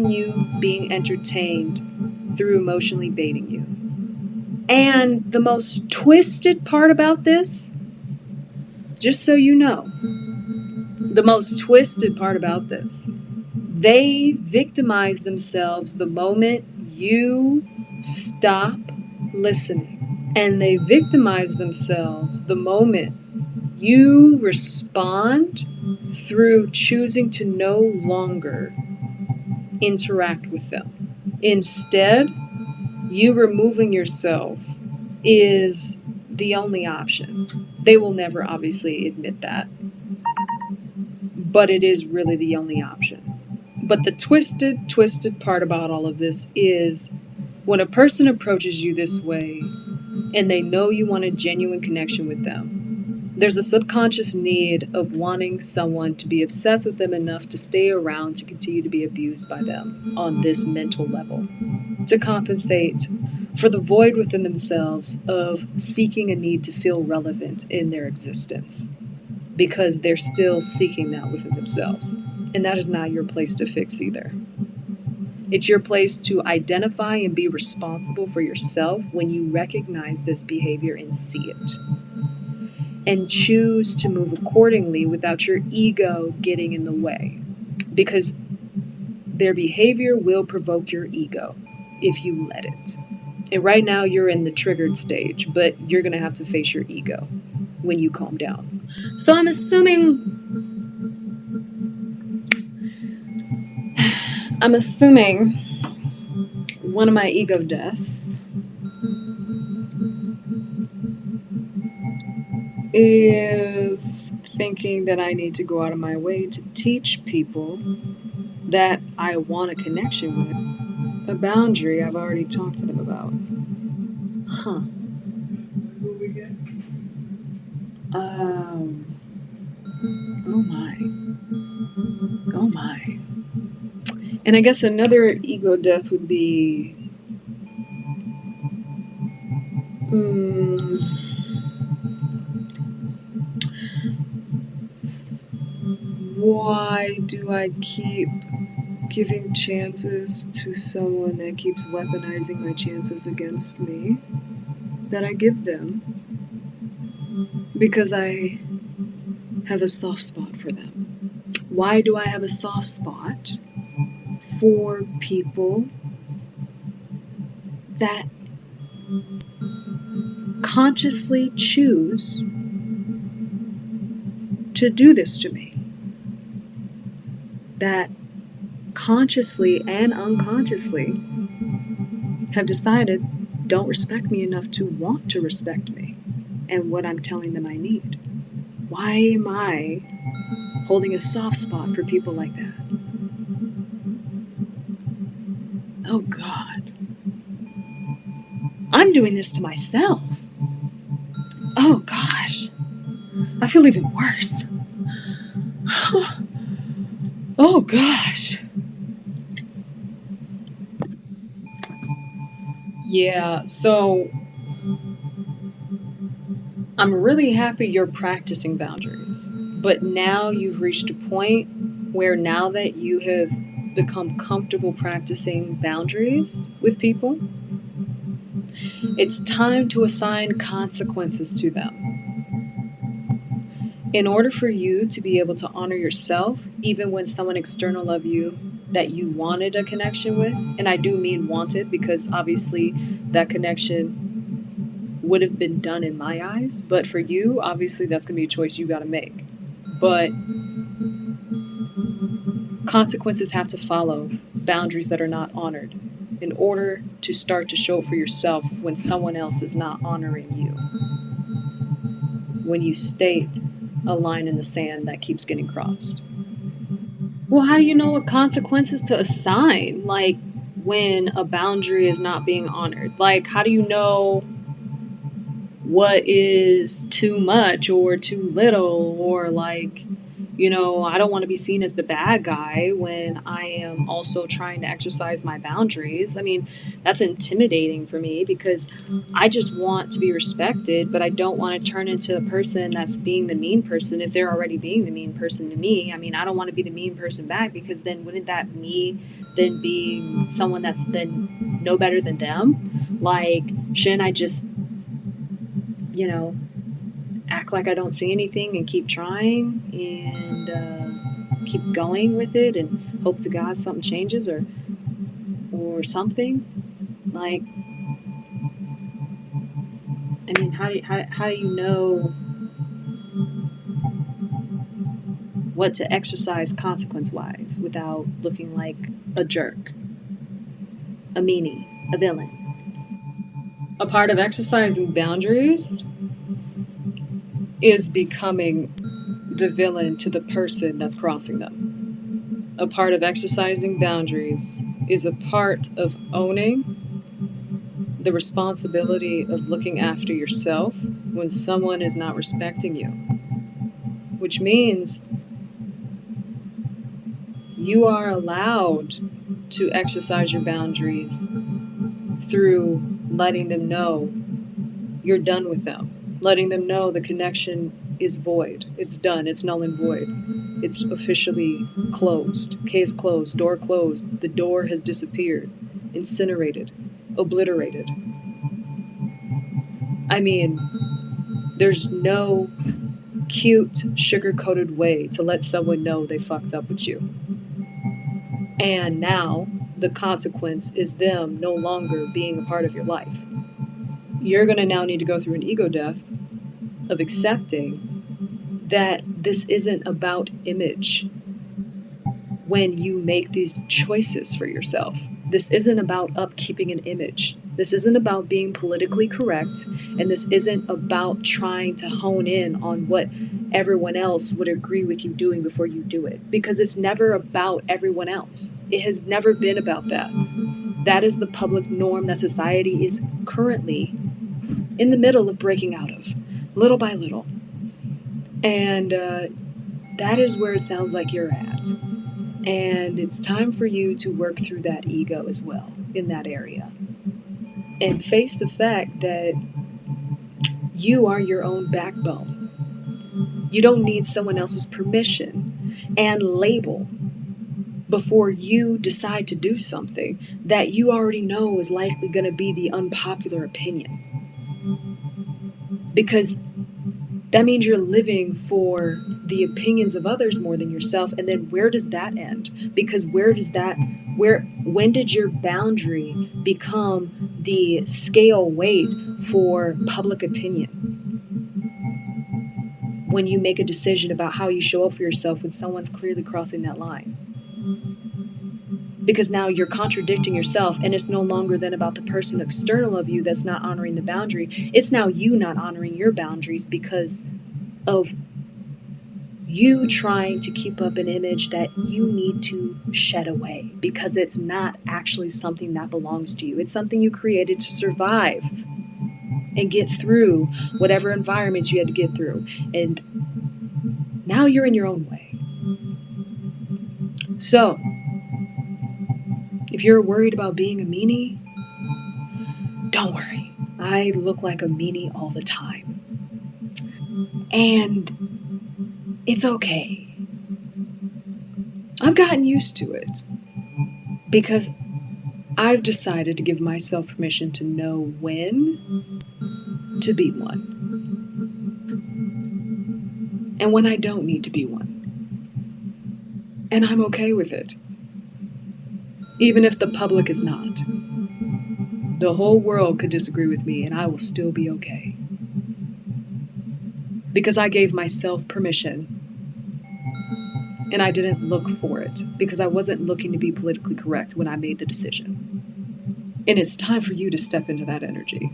you being entertained through emotionally baiting you. And the most twisted part about this, just so you know, the most twisted part about this, they victimize themselves the moment you stop listening. And they victimize themselves the moment you respond through choosing to no longer interact with them. Instead, you removing yourself is the only option. They will never obviously admit that, but it is really the only option. But the twisted part about all of this is when a person approaches you this way and they know you want a genuine connection with them, there's a subconscious need of wanting someone to be obsessed with them enough to stay around to continue to be abused by them on this mental level, to compensate for the void within themselves of seeking a need to feel relevant in their existence, because they're still seeking that within themselves. And that is not your place to fix either. It's your place to identify and be responsible for yourself when you recognize this behavior and see it, and choose to move accordingly without your ego getting in the way, because their behavior will provoke your ego if you let it. And right now you're in the triggered stage, but you're going to have to face your ego when you calm down. So I'm assuming one of my ego deaths is thinking that I need to go out of my way to teach people that I want a connection with, a boundary I've already talked to them about. Huh. Oh my. Oh my. And I guess another ego death would be why do I keep giving chances to someone that keeps weaponizing my chances against me that I give them? Because I have a soft spot for them. Why do I have a soft spot for people that consciously choose to do this to me? That consciously and unconsciously have decided don't respect me enough to want to respect me and what I'm telling them I need. Why am I holding a soft spot for people like that? Oh God. I'm doing this to myself. Oh gosh. I feel even worse. Oh gosh. Yeah, so I'm really happy you're practicing boundaries. But now you've reached a point where now that you have become comfortable practicing boundaries with people, it's time to assign consequences to them. In order for you to be able to honor yourself, even when someone external of you that you wanted a connection with, and I do mean wanted because obviously that connection would have been done in my eyes, but for you, obviously that's going to be a choice you got to make. But consequences have to follow boundaries that are not honored in order to start to show up for yourself when someone else is not honoring you. When you state a line in the sand that keeps getting crossed. Well, how do you know what consequences to assign? Like when a boundary is not being honored? Like, how do you know what is too much or too little, or like, I don't want to be seen as the bad guy when I am also trying to exercise my boundaries. I mean, that's intimidating for me because I just want to be respected, but I don't want to turn into a person that's being the mean person if they're already being the mean person to me. I mean, I don't want to be the mean person back because then wouldn't that me then be someone that's then no better than them? Like, shouldn't I just, you know, act like I don't see anything and keep trying and keep going with it and hope to God something changes or something? Like, I mean, how do you know what to exercise consequence wise without looking like a jerk, a meanie, a villain? A part of exercising boundaries is becoming the villain to the person that's crossing them. A part of exercising boundaries is a part of owning the responsibility of looking after yourself when someone is not respecting you, which means you are allowed to exercise your boundaries through letting them know you're done with them, letting them know the connection is void. It's done. It's null and void. It's officially closed. Case closed. Door closed. The door has disappeared, incinerated, obliterated. I mean, there's no cute, sugar-coated way to let someone know they fucked up with you. And now the consequence is them no longer being a part of your life. You're going to now need to go through an ego death of accepting that this isn't about image when you make these choices for yourself. This isn't about upkeeping an image. This isn't about being politically correct, and this isn't about trying to hone in on what everyone else would agree with you doing before you do it, because it's never about everyone else. It has never been about that. That is the public norm that society is currently in the middle of breaking out of, little by little. And that is where it sounds like you're at. And it's time for you to work through that ego as well in that area. And face the fact that you are your own backbone. You don't need someone else's permission and label before you decide to do something that you already know is likely going to be the unpopular opinion. Because that means you're living for the opinions of others more than yourself. And then where does that end? Because when did your boundary become the scale weight for public opinion? When you make a decision about how you show up for yourself when someone's clearly crossing that line. Because now you're contradicting yourself, and it's no longer then about the person external of you that's not honoring the boundary. It's now you not honoring your boundaries because of you trying to keep up an image that you need to shed away because it's not actually something that belongs to you. It's something you created to survive and get through whatever environments you had to get through. And now you're in your own way. So, if you're worried about being a meanie, don't worry. I look like a meanie all the time. And it's okay. I've gotten used to it because I've decided to give myself permission to know when to be one and when I don't need to be one. And I'm okay with it. Even if the public is not. The whole world could disagree with me and I will still be okay. Because I gave myself permission and I didn't look for it because I wasn't looking to be politically correct when I made the decision. And it's time for you to step into that energy.